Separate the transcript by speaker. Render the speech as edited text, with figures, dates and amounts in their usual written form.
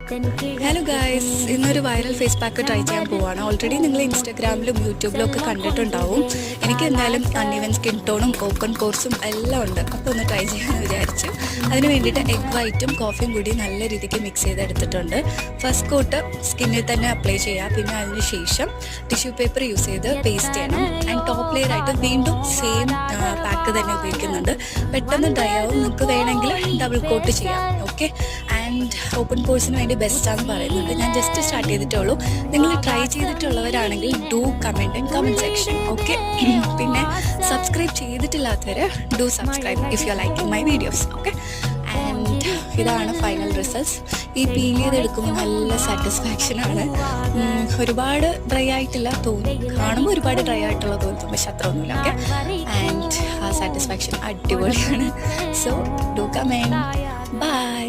Speaker 1: Hello guys, ഇന്നൊരു viral face pack try ചെയ്യാൻ പോവാണ്. ഓൾറെഡി നിങ്ങൾ ഇൻസ്റ്റാഗ്രാമിലും യൂട്യൂബിലും ഒക്കെ കണ്ടിട്ടുണ്ടാവും. എനിക്ക് എന്തായാലും അൺഈവൻ സ്കിൻ ടോണും ഓപ്പൺ പോർസും എല്ലാം ഉണ്ട്. അപ്പോൾ ഒന്ന് ട്രൈ ചെയ്യാമെന്ന് വിചാരിച്ചു. അതിന് വേണ്ടിയിട്ട് എഗ് വൈറ്റും കോഫിയും കൂടി നല്ല രീതിക്ക് മിക്സ് ചെയ്തെടുത്തിട്ടുണ്ട്. ഫസ്റ്റ് കോട്ട് സ്കിന്നിൽ തന്നെ അപ്ലൈ ചെയ്യുക. പിന്നെ അതിന് ശേഷം ടിഷ്യൂ പേപ്പർ യൂസ് ചെയ്ത് പേസ്റ്റ് ചെയ്യണം. ആൻഡ് ടോപ്പ് ലെയർ ആയിട്ട് വീണ്ടും സെയിം പാക്ക് തന്നെ ഉപയോഗിക്കുന്നുണ്ട്. പെട്ടെന്ന് ഡ്രൈ ആവും. നിങ്ങൾക്ക് വേണമെങ്കിൽ ഡബിൾ കോട്ട് ചെയ്യാം. ഓക്കെ, ആൻഡ് ഓപ്പൺ പോർസിന് വേണ്ടി ബെസ്റ്റാന്ന് പറയുന്നുണ്ട്. ഞാൻ ജസ്റ്റ് സ്റ്റാർട്ട് ചെയ്തിട്ടേ ഉള്ളൂ. നിങ്ങൾ ട്രൈ ചെയ്തിട്ടുള്ളവരാണെങ്കിൽ do comment in comment section. Okay, പിന്നെ സബ്സ്ക്രൈബ് ചെയ്തിട്ടില്ലാത്തവർ do subscribe if you are liking my videos. Okay, and ഇതാണ് ഫൈനൽ റിസൾട്ട്സ്. ഈ പീൽ ചെയ്തെടുക്കുമ്പോൾ നല്ല സാറ്റിസ്ഫാക്ഷനാണ്. ഒരുപാട് ഡ്രൈ ആയിട്ടില്ല തോന്നും, കാണുമ്പോൾ ഒരുപാട് ഡ്രൈ ആയിട്ടുള്ള തോന്നും, പക്ഷെ അത്ര ഒന്നുമില്ല. ഓക്കെ, ആൻഡ് ആ സാറ്റിസ്ഫാക്ഷൻ അടിപൊളിയാണ്. So do comment. ബൈ.